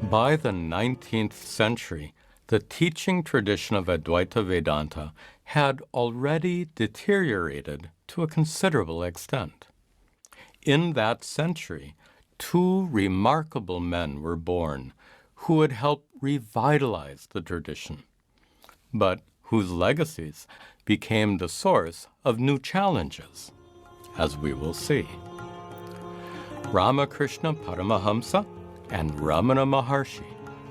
By the 19th century, the teaching tradition of Advaita Vedanta had already deteriorated to a considerable extent. In that century, two remarkable men were born who would help revitalize the tradition, but whose legacies became the source of new challenges, as we will see. Ramakrishna Paramahamsa and Ramana Maharshi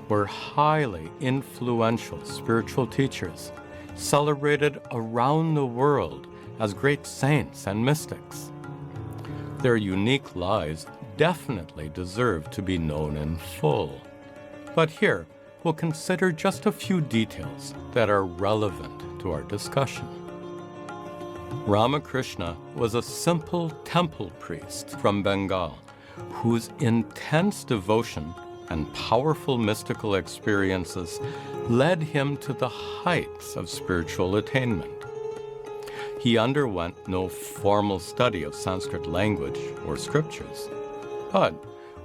were highly influential spiritual teachers, celebrated around the world as great saints and mystics. Their unique lives definitely deserve to be known in full. But here, we'll consider just a few details that are relevant to our discussion. Ramakrishna was a simple temple priest from Bengal whose intense devotion and powerful mystical experiences led him to the heights of spiritual attainment. He underwent no formal study of Sanskrit language or scriptures, but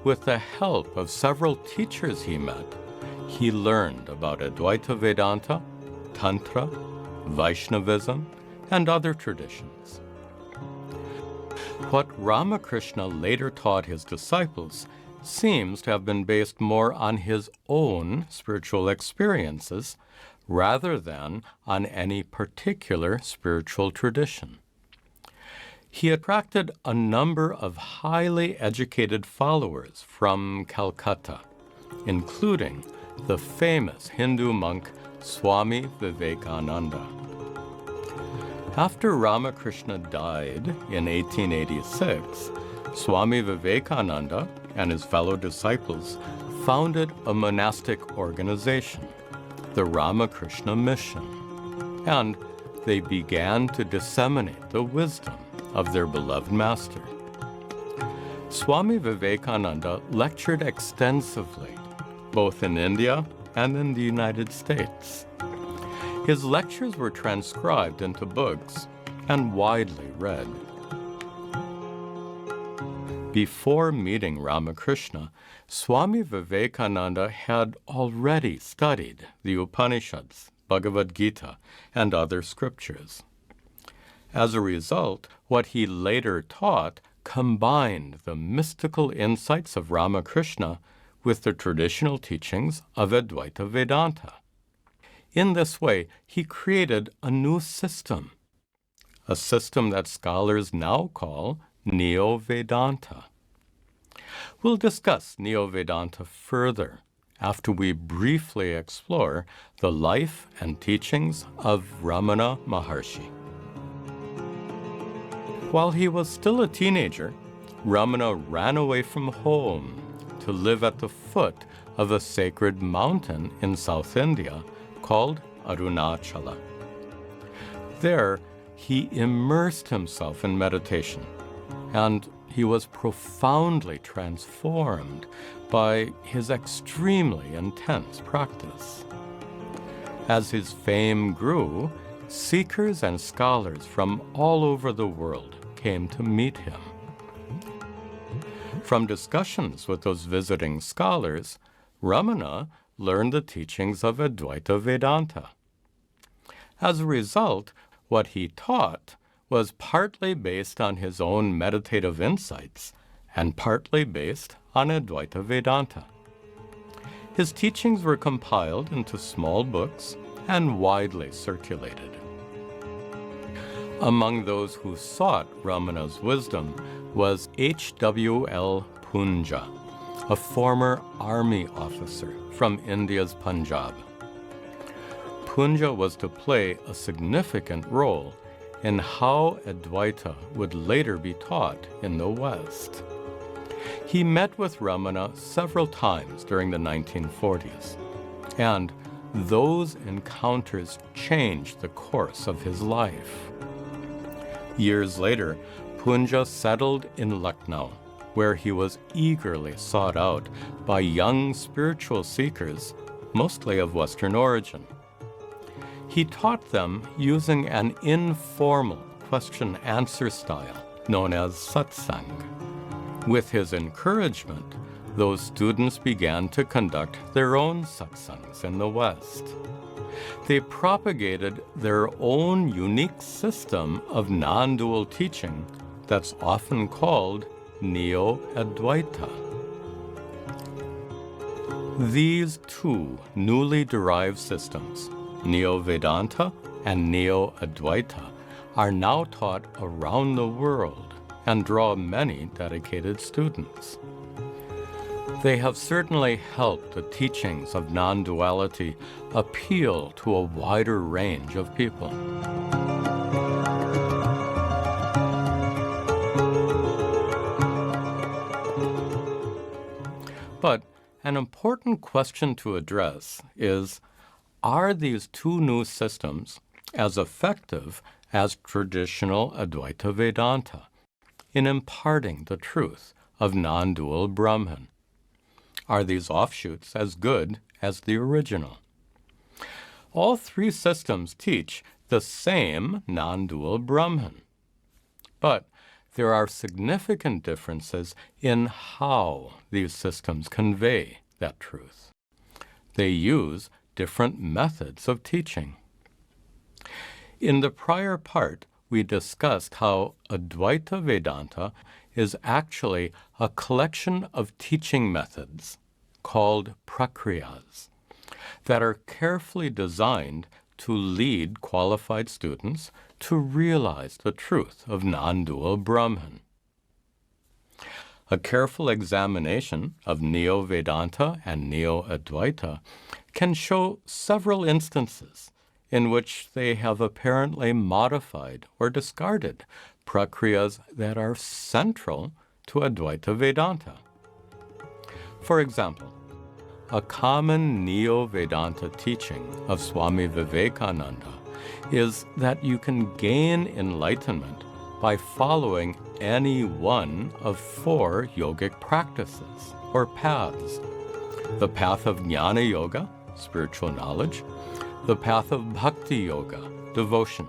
with the help of several teachers he met, he learned about Advaita Vedanta, Tantra, Vaishnavism, and other traditions. What Ramakrishna later taught his disciples seems to have been based more on his own spiritual experiences rather than on any particular spiritual tradition. He attracted a number of highly educated followers from Calcutta, including the famous Hindu monk Swami Vivekananda. After Ramakrishna died in 1886, Swami Vivekananda and his fellow disciples founded a monastic organization, the Ramakrishna Mission, and they began to disseminate the wisdom of their beloved master. Swami Vivekananda lectured extensively, both in India and in the United States. His lectures were transcribed into books and widely read. Before meeting Ramakrishna, Swami Vivekananda had already studied the Upanishads, Bhagavad Gita, and other scriptures. As a result, what he later taught combined the mystical insights of Ramakrishna with the traditional teachings of Advaita Vedanta. In this way, he created a new system, a system that scholars now call Neo-Vedanta. We'll discuss Neo-Vedanta further after we briefly explore the life and teachings of Ramana Maharshi. While he was still a teenager, Ramana ran away from home to live at the foot of a sacred mountain in South India called Arunachala. There, he immersed himself in meditation, and he was profoundly transformed by his extremely intense practice. As his fame grew, seekers and scholars from all over the world came to meet him. From discussions with those visiting scholars, Ramana learned the teachings of Advaita Vedanta. As a result, what he taught was partly based on his own meditative insights and partly based on Advaita Vedanta. His teachings were compiled into small books and widely circulated. Among those who sought Ramana's wisdom was H.W.L. Punja, a former army officer from India's Punjab. Punja was to play a significant role in how Advaita would later be taught in the West. He met with Ramana several times during the 1940s, and those encounters changed the course of his life. Years later, Punja settled in Lucknow, where he was eagerly sought out by young spiritual seekers, mostly of Western origin. He taught them using an informal question-answer style known as satsang. With his encouragement, those students began to conduct their own satsangs in the West. They propagated their own unique system of non-dual teaching that's often called Neo-Advaita. These two newly derived systems, Neo-Vedanta and Neo-Advaita, are now taught around the world and draw many dedicated students. They have certainly helped the teachings of non-duality appeal to a wider range of people. But an important question to address is, are these two new systems as effective as traditional Advaita Vedanta in imparting the truth of non-dual Brahman? Are these offshoots as good as the original? All three systems teach the same non-dual Brahman, but there are significant differences in how these systems convey that truth. They use different methods of teaching. In the prior part, we discussed how Advaita Vedanta is actually a collection of teaching methods called prakriyas that are carefully designed to lead qualified students to realize the truth of non-dual Brahman. A careful examination of Neo-Vedanta and Neo-Advaita can show several instances in which they have apparently modified or discarded prakriyas that are central to Advaita Vedanta. For example, a common Neo-Vedanta teaching of Swami Vivekananda is that you can gain enlightenment by following any one of 4 yogic practices or paths: the path of Jnana Yoga, spiritual knowledge; the path of Bhakti Yoga, devotion;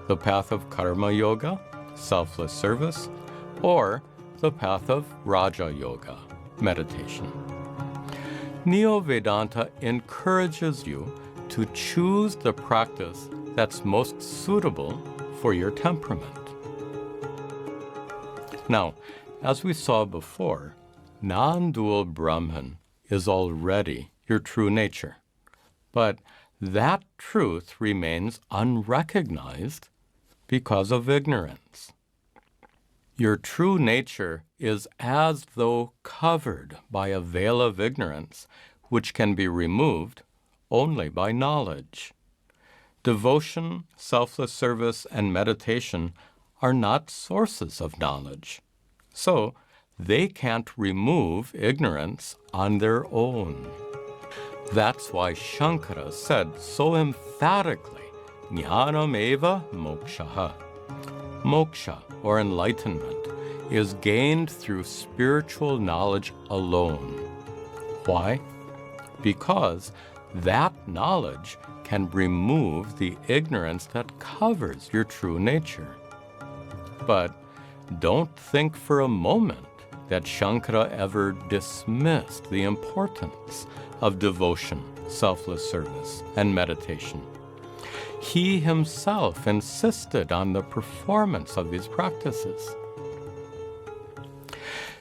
the path of Karma Yoga, selfless service; or the path of Raja Yoga, meditation. Neo-Vedanta encourages you to choose the practice that's most suitable for your temperament. Now, as we saw before, non-dual Brahman is already your true nature, but that truth remains unrecognized because of ignorance. Your true nature is as though covered by a veil of ignorance, which can be removed only by knowledge. Devotion, selfless service, and meditation are not sources of knowledge, so they can't remove ignorance on their own. That's why Shankara said so emphatically, Jnanam eva mokshaha. Moksha, or enlightenment, is gained through spiritual knowledge alone. Why? Because that knowledge can remove the ignorance that covers your true nature. But don't think for a moment that Shankara ever dismissed the importance of devotion, selfless service, and meditation. He himself insisted on the performance of these practices.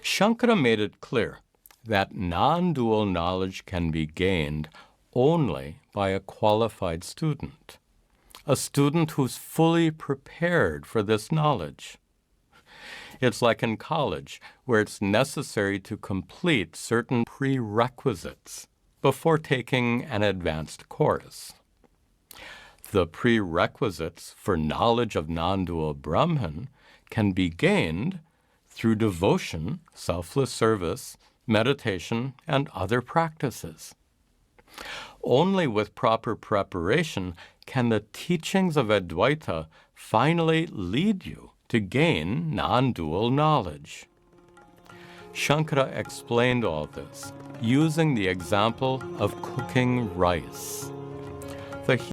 Shankara made it clear that non-dual knowledge can be gained only by a qualified student, a student who's fully prepared for this knowledge. It's like in college, where it's necessary to complete certain prerequisites before taking an advanced course. The prerequisites for knowledge of non-dual Brahman can be gained through devotion, selfless service, meditation, and other practices. Only with proper preparation can the teachings of Advaita finally lead you to gain non-dual knowledge. Shankara explained all this using the example of cooking rice. The